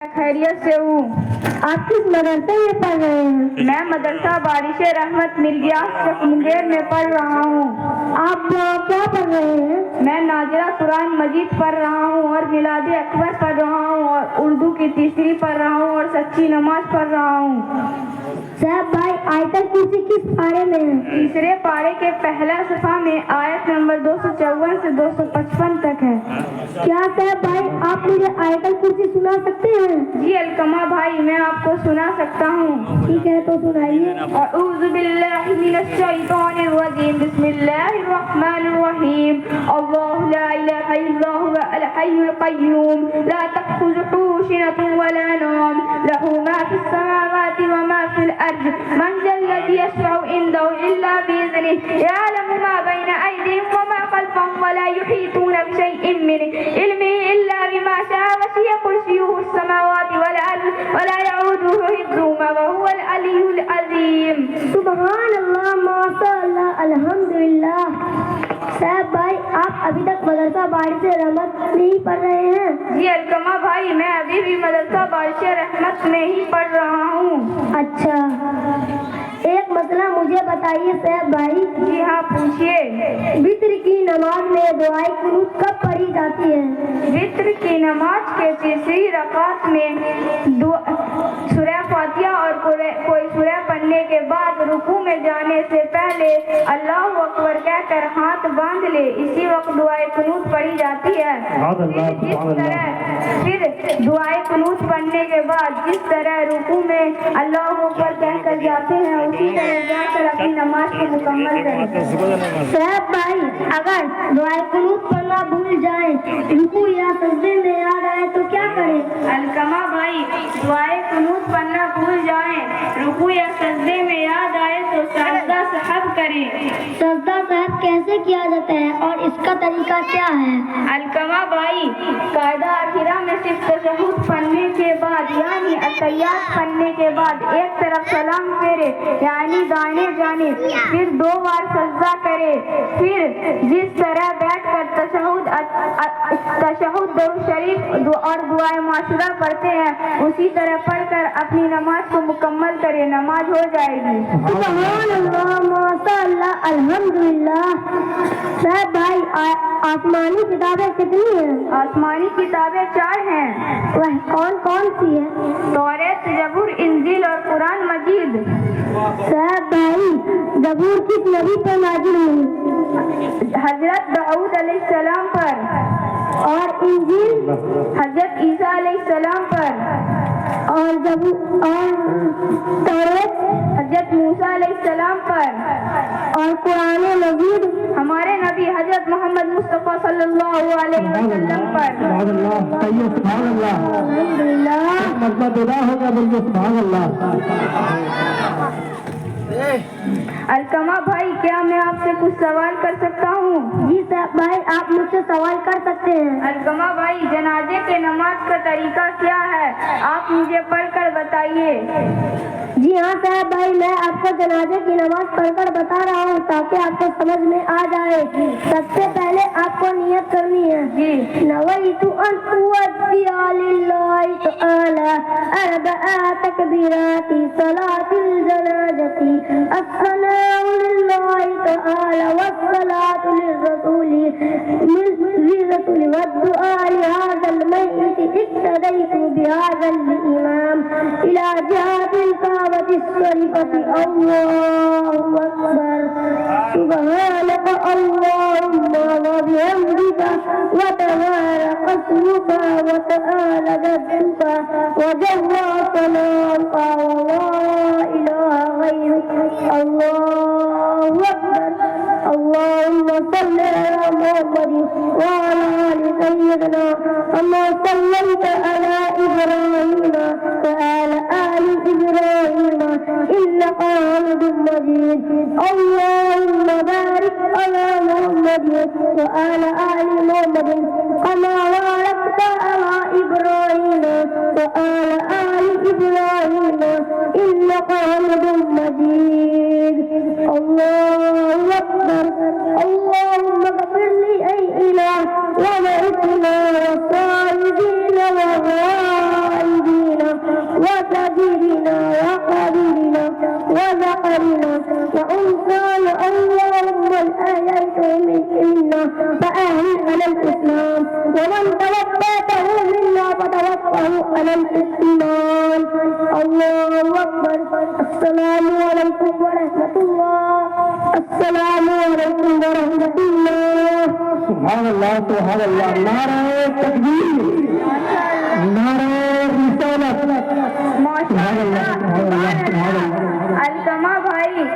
खैरियत से हूँ। आप किस मदरसे में पढ़ रहे हैं? मैं मदरसा बारिश रहमत मिर्गियास मुंगेर में पढ़ रहा हूँ। आप क्या पढ़ रहे हैं? मैं नाजिरा कुरान मजीद पढ़ रहा हूँ और मिलाद अकबर पढ़ रहा हूँ और उर्दू की तीसरी पढ़ रहा हूँ और सच्ची नमाज पढ़ रहा हूँ। साहब भाई आयतल कुर्सी किस पारे में है? तीसरे पारे के पहला सफ़ा में आयत नंबर 254 से 255 तक है। क्या साहब भाई आप मुझे आयतल कुर्सी सुना सकते हैं? जी अलकमा भाई मैं आपको सुना सकता हूँ। ठीक है तो सुनाइए। अऊज़ु बिल्लाहि मिनश शैतानिर रजीम बिस्मिल्लाहिर रहमानिर रहीम अल्लाहु ला इलाहा इल्ला हुवा अल हय्युल क़य्यूम ला तअख़ुज़ुहु सिनतुन वला नौम लहू मा फिस समावाति व मा फिल अर्ज़ मन ज़ल्लज़ी यशफ़अु इंदहु इल्ला बिइज़्निहि यअलमु मा बैना अयदीहिम व मा ख़ल्फ़हum व ला युहीतूना बिशैइन मिन इल्मिहि इल्ला बिमा शाअ वसिअ कुर्सियुहु السماوات والأرض ولا يعوده حفظهما وهو العلي العظيم. सुभान अल्लाह माशाअल्लाह अल्हम्दुलिल्लाह। साहब भाई आप अभी तक मदरसा बारिश रहमत में ही पढ़ रहे हैं? जी अलकमा भाई मैं अभी भी मदरसा बारिश रहमत में ही पढ़ रहा हूँ। अच्छा एक मसला मुझे बताइए साहब भाई। जी हाँ पूछिए। वित्र की नमाज में दुआए कुनूत कब पढ़ी जाती है? वित्र की नमाज के तीसरी रकात में सूरह फातिहा और कोई सूरह पढ़ने के बाद रुकू में जाने से पहले अल्लाहु अकबर कहकर हाथ बांध ले, इसी वक्त दुआए कुनूत पढ़ी जाती है। फिर दुआए कुनूत पढ़ने के बाद जिस तरह रुकू में अल्लाहु अकबर कहकर जाते हैं उसी तरह जाकर अपनी नमाज को मुकम्मल करें। साहब भाई अगर दुआए कुनूत पढ़ना भूल जाए, रुकू या सजदे में याद आए तो क्या करें? अलकमा भाई दुआए कुनूत पढ़ना भूल जाए, रुकू या सजदे में याद आए तो सजदा सहब करें। सजदा सहब कैसे किया जाता है और इसका तरीका क्या है? अलकमा भाई कायदा आखिरा में सिर्फ तशहुद पढ़ने के बाद यानी अतहियात पढ़ने के बाद एक तरफ सलाम फेरे यानी दाहिने जानिब, फिर 2 बार सजदा करे, फिर जिस तरह बैठकर तशहुद दरूद शरीफ और दुआए माशूरा पढ़ते हैं उसी तरह पढ़कर अपनी नमाज को मुकम्मल करे, नमाज हो जाएगी। सुभान अल्लाह माशाअल्लाह अल्हम्दुलिल्लाह। साहब भाई आसमानी किताबें कितनी हैं? आसमानी किताबें 4 हैं। वह कौन कौन सी है? तौरात, जबूर, इंजील और कुरान मजीद। साहब भाई जबूर किस नबी पर नाजिल हुई? हजरत दाऊद अलैहिस्सलाम पर। और इंजील? हजरत ईसा अलैहिस्सलाम पर। और जबूर और तौरात? हजरत मूसा अलैहिस्सलाम पर। और कुरान मजीद? हमारे नबी हजरत मोहम्मद मुस्तफा सल्लल्लाहु अलैहि वसल्लम पर। अलकमा भाई क्या मैं आपसे कुछ सवाल कर सकता हूँ? जी साहब भाई आप मुझसे सवाल कर सकते हैं। अलकमा भाई जनाजे के नमाज का तरीका क्या है, आप मुझे पढ़कर बताइए। जी हाँ साहब भाई मैं आपको जनाजे की नमाज पढ़कर बता रहा हूँ ताकि आपको समझ में आ जाए। सबसे पहले आपको नियत करनी है। जी नवैतु अन उअद्दिया लिल्लाहि तआला अर्बअ तकबीराति सलातिल जनाजति अस्सलामु लिल्लाहि तआला वस्सलातु लिर्रसूली वद्दुआ लिहाज़ल मय्यित इक्तदैतु बिहाज़ल इमाम इला जिहादिल काबतिस शरीफति अल्लाहु अकबर सुब्हानक अल्लाहुम्मा व बिहम्दिका व तबारक अस्मुका व तआला जद्दुका व जल्ला सलामुका व ला इलाहा गैरुक अल्लाहु अकबर अल्लाहुम्मा सल्लि अला मुहम्मद व अला आलि सय्यिदना कमा सल्लैता अला इब्राहीम व अला आलि इब्राहीम इन्नका हमीदुम मजीद अल्लाहुम्मा बारिक अला मुहम्मद व अला आलि मुहम्मद कमा बारकता अला इब्राहीम व अला आलि इब्राहीम इन्नका हमीदुम मजीद अल्लाहु अकबर अल्लाहुम्मा इग़फिर ली ऐ इलाह व मइतना व साइदीन व على الإسلام ومن توفيته منا فتوفه على الإيمان الله أكبر السلام عليكم ورحمة الله السلام عليكم ورحمة الله سبحان اللہ سبحان اللہ نعرہ تکبیر نعرہ رسالت سبحان اللہ سبحان اللہ سبحان اللہ علقمہ بھائی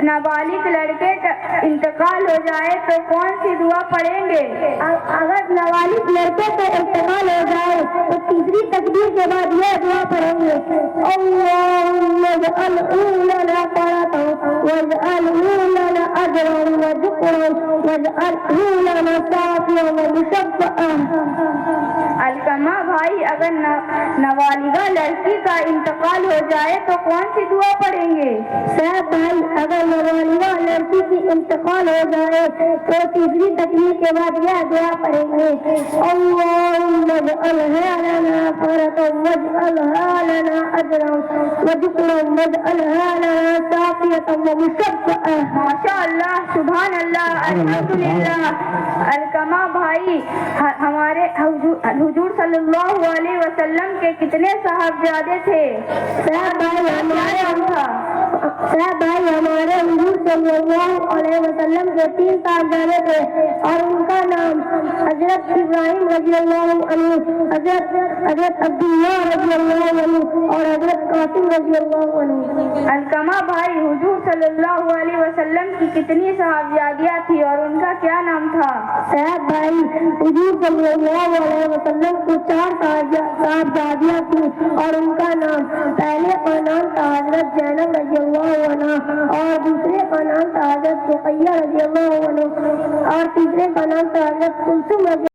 نابالغ لڑکے کا انتقال ہو جائے تو کون سی دعا پڑھیں گے؟ اگر نابالغ لڑکے کا انتقال ہو جائے تو تیسری تکبیر کے بعد یہ دعا پڑھیں گے اللہم اجعلہ لنا فرطا واجعلہ لنا اجرا وذکرا واجعلہ لنا شافعا ومشفعا علقمہ بھائی اگر نابالغہ لڑکی کا انتقال ہو جائے تو کون سی دعا پڑھیں گے؟ صاحب بھائی اگر نابالغہ لڑکی کی انتقال ہو جائے تو تیسری تکبیر کے بعد یہ دعا پڑھیں گے اللہم اجعلہ لنا فرطا واجعلہ لنا اجرا وذکرا واجعلہ لنا شافعا ومشفعا ماشاء اللہ سبحان اللہ الحمدللہ علقمہ بھائی ہمارے حضور صلی اللہ علیہ وسلم کے کتنے صاحبزادے تھے؟ صاحب بھائی ہمارے حضور صلی اللہ علیہ وسلم کے 3 صاحبزادے تھے اور ان کا نام حضرت ابراہیم رضی اللہ عنہ حضرت عبداللہ رضی اللہ عنہ اور حضرت قاسم رضی اللہ عنہ علقمہ بھائی حضور صلی اللہ علیہ وسلم کی کتنی صاحبزادیاں تھی اور ان کا کیا نام تھا؟ صاحب بھائی حضور صلی اللہ علیہ وسلم کو 4 صاحبزادیاں تھیں اور ان کا نام پہلے کا نام تھا حضرت زینب رضی اللہ عنہ اور دوسرے کا نام تھا حضرت رقیہ رضی اللہ عنہ اور تیسرے کا نام تھا حضرت کلثوم رضی